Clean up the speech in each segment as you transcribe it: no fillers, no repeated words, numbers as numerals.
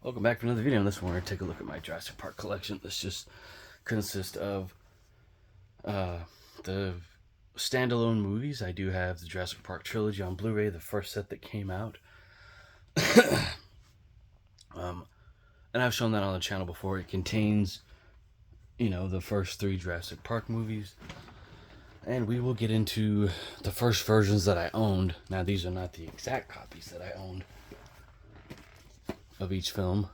Welcome back for another video. In this one, we're going to take a look at my Jurassic Park collection. This just consists of the standalone movies. I do have the Jurassic Park trilogy on Blu-Ray, the first set that came out. And I've shown that on the channel before. It contains, the first 3 Jurassic Park movies. And we will get into the first versions that I owned. Now, these are not the exact copies that I owned of each film.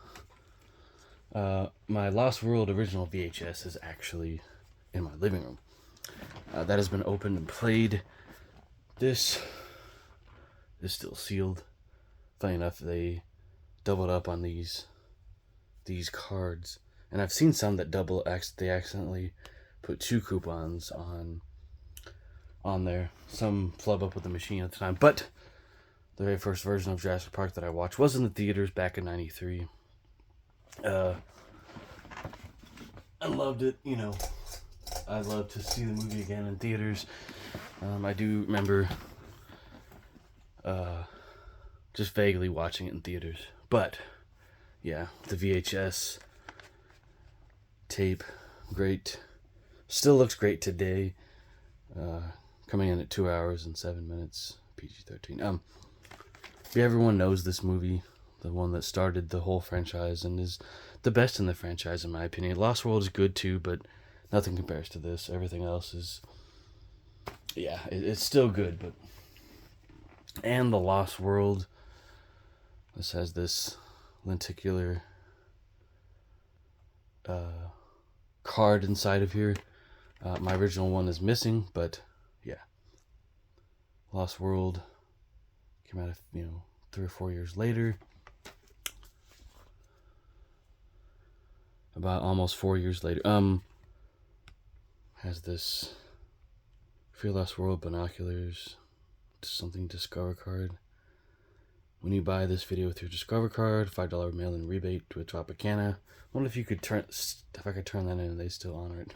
My Lost World original VHS is actually in my living room. That has been opened and played. This is still sealed. Funny enough, they doubled up on these cards, and I've seen some that they accidentally put 2 coupons on there. Some flub up with the machine at the time, but the very first version of Jurassic Park that I watched was in the theaters back in '93. I loved it. I'd love to see the movie again in theaters. I do remember just vaguely watching it in theaters. But yeah, the VHS tape, great. Still looks great today. Coming in at 2 hours and 7 minutes, PG-13. Everyone knows this movie, the one that started the whole franchise and is the best in the franchise, in my opinion. Lost World is good too, but nothing compares to this. Everything else is, it's still good, but... And the Lost World, this has this lenticular card inside of here. My original one is missing, but yeah. Lost World came out, 3 or 4 years later. About almost 4 years later. Has this Fear Lost World binoculars, something Discover card. When you buy this video with your Discover card, $5 mail-in rebate to a Tropicana. Wonder if I could turn that in and they still honor it.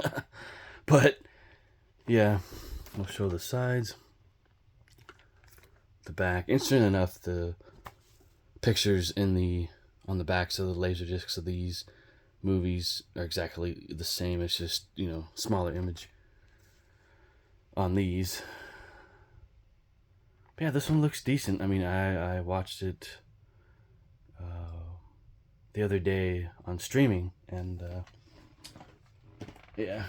But yeah, I'll show the sides, the back. Interesting enough, the pictures on the backs of the laser discs of these movies are exactly the same. It's just, smaller image on these. But yeah, this one looks decent. I mean, I watched it the other day on streaming, and yeah.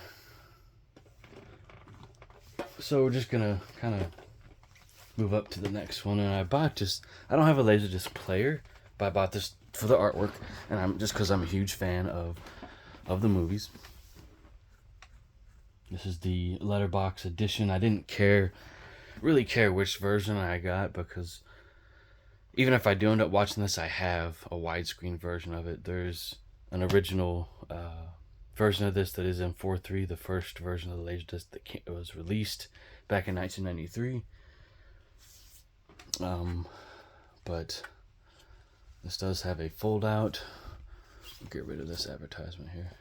So we're just gonna kind of move up to the next one, and I don't have a Laserdisc player, but I bought this for the artwork, and because I'm a huge fan of the movies. This is the letterbox edition. I didn't really care which version I got, because even if I do end up watching this, I have a widescreen version of it. There's an original version of this that is in 4:3, the first version of the Laserdisc that was released back in 1993. But this does have a fold out. I'll get rid of this advertisement here.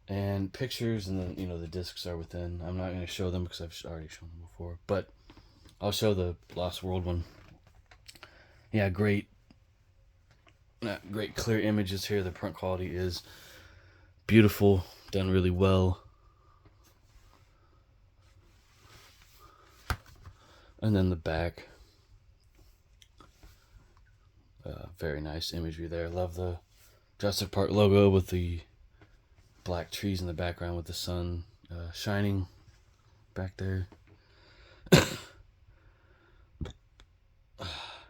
And pictures, and then the discs are within. I'm not going to show them because I've already shown them before, but I'll show the Lost World one. Yeah, great clear images here. The print quality is beautiful, done really well. And then the back, very nice imagery there. Love the Jurassic Park logo with the black trees in the background with the sun shining back there.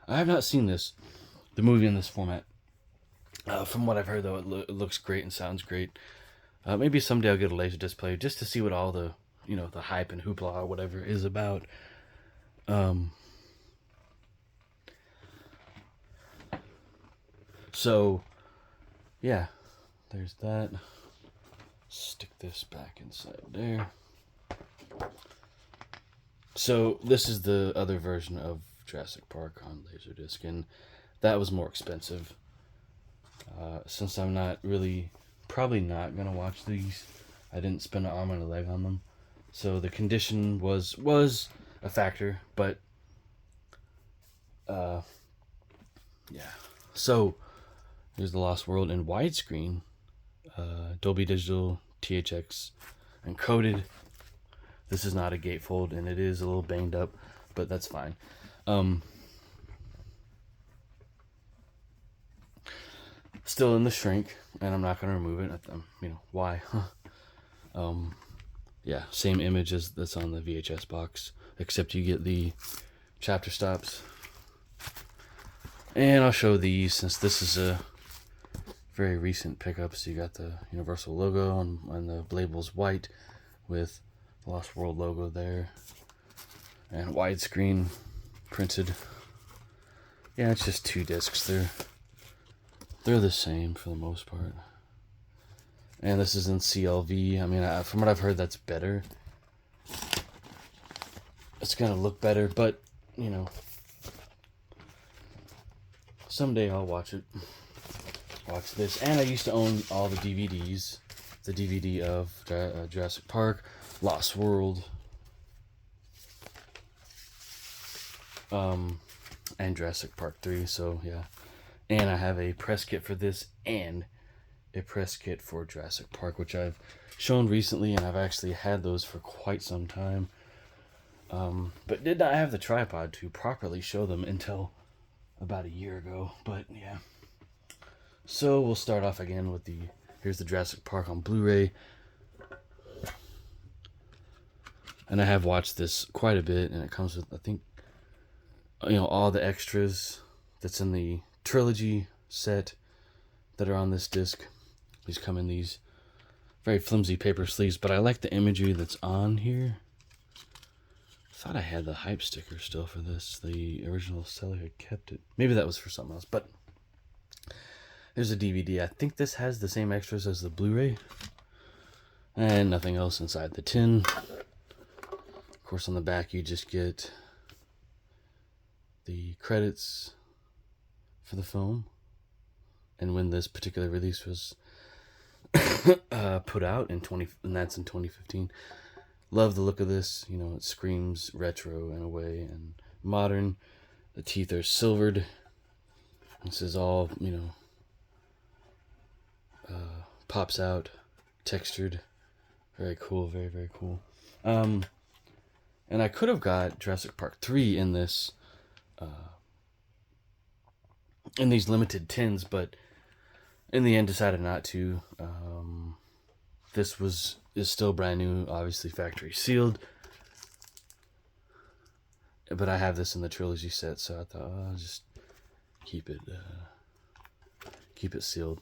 I have not seen the movie in this format. From what I've heard, though, it looks great and sounds great. Maybe someday I'll get a Laserdisc player just to see what all the, the hype and hoopla or whatever is about. So, yeah, there's that. Stick this back inside there. So, this is the other version of Jurassic Park on Laserdisc, and that was more expensive. Since I'm probably not gonna watch these, I didn't spend an arm and a leg on them. So the condition was a factor, but yeah. So here's the Lost World in widescreen, Dolby Digital, THX encoded. This is not a gatefold, and it is a little banged up, but that's fine. Still in the shrink, and I'm not going to remove it. Why? Yeah, same image as that's on the VHS box, except you get the chapter stops. And I'll show these, since this is a very recent pickup. So you got the Universal logo, and the label's white with the Lost World logo there, and widescreen printed. Yeah, it's just 2 discs. They're the same for the most part. And this is in CLV. I mean, from what I've heard, that's better. It's gonna look better, but you know, someday I'll watch it. Watch this. And I used to own all the DVDs. The DVD of Jurassic Park, Lost World, and Jurassic Park 3. So yeah, and I have a press kit for this and a press kit for Jurassic Park, which I've shown recently, and I've actually had those for quite some time, but did not have the tripod to properly show them until about a year ago. But yeah, so we'll start off again with here's the Jurassic Park on Blu-ray, and I have watched this quite a bit, and it comes with, I think, all the extras that's in the trilogy set that are on this disc. These come in these very flimsy paper sleeves, but I like the imagery that's on here. I thought I had the hype sticker still for this. The original seller had kept it. Maybe that was for something else, but there's a DVD. I think this has the same extras as the Blu-ray, and nothing else inside the tin. Of course, on the back you just get the credits for the film and when this particular release was put out and that's in 2015. Love the look of this. It screams retro in a way and modern. The teeth are silvered. This is all pops out, textured. Very cool. Very, very cool. And I could have got Jurassic Park 3 in this in these limited tins, but in the end decided not to. This is still brand new, obviously factory sealed, but I have this in the trilogy set, so I thought I'll just keep it sealed.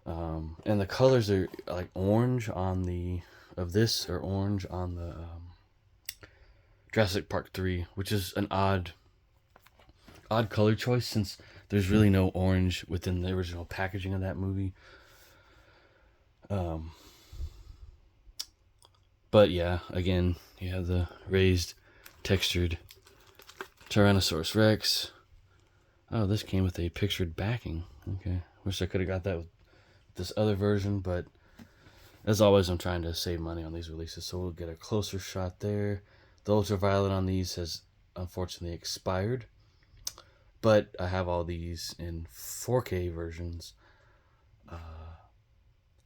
And the colors are like orange on the Jurassic Park 3, which is an odd color choice, since there's really no orange within the original packaging of that movie. But yeah, again, you have the raised, textured Tyrannosaurus Rex. Oh, this came with a pictured backing. Okay, wish I could have got that with this other version, but as always, I'm trying to save money on these releases, so we'll get a closer shot there. The ultraviolet on these has unfortunately expired, but I have all these in 4K versions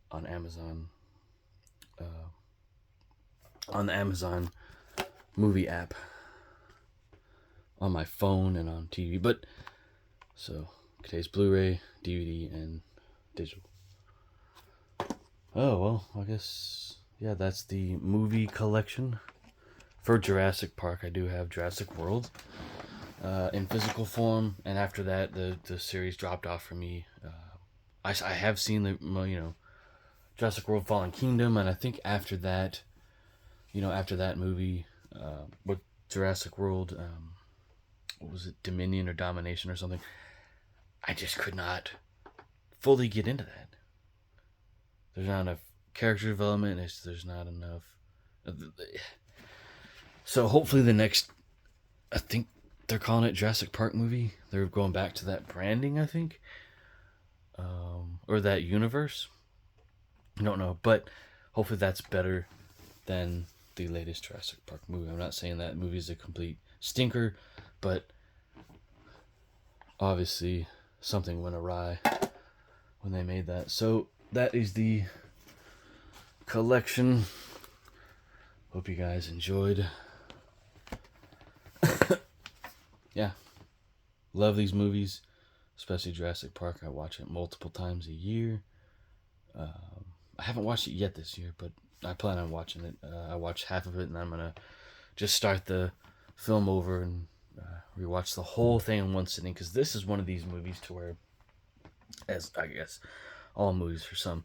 on Amazon, on the Amazon movie app, on my phone and on TV. But so today's Blu-ray, DVD, and digital. Oh well, I guess yeah, that's the movie collection for Jurassic Park. I do have Jurassic World in physical form, and after that the series dropped off for me. I have seen the Jurassic World Fallen Kingdom, and I think after that movie with Jurassic World, what was it, Dominion or Domination or something, I just could not fully get into that. There's not enough character development. There's not enough. So hopefully the next, I think they're calling it Jurassic Park movie. They're going back to that branding, I think, or that universe. I don't know, but hopefully that's better than the latest Jurassic Park movie. I'm not saying that movie is a complete stinker, but obviously something went awry when they made that. So that is the collection. Hope you guys enjoyed. Yeah, love these movies, especially Jurassic Park. I watch it multiple times a year. I haven't watched it yet this year, but I plan on watching it. I watched half of it, and I'm gonna just start the film over and rewatch the whole thing in one sitting, because this is one of these movies to where, as I guess all movies for some,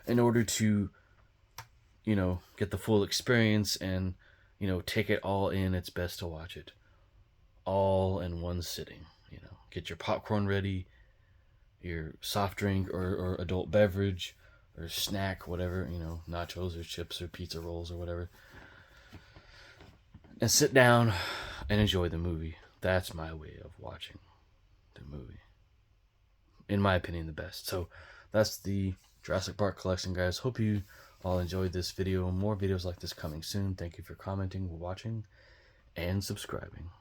in order to, you know, get the full experience and, you know, take it all in, it's best to watch it all in one sitting. You know, get your popcorn ready, your soft drink or adult beverage or snack, whatever, you know, nachos or chips or pizza rolls or whatever, and sit down and enjoy the movie. That's my way of watching the movie. In my opinion, the best. So that's the Jurassic Park collection, guys. Hope you all enjoyed this video. More videos like this coming soon. Thank you for commenting, watching, and subscribing.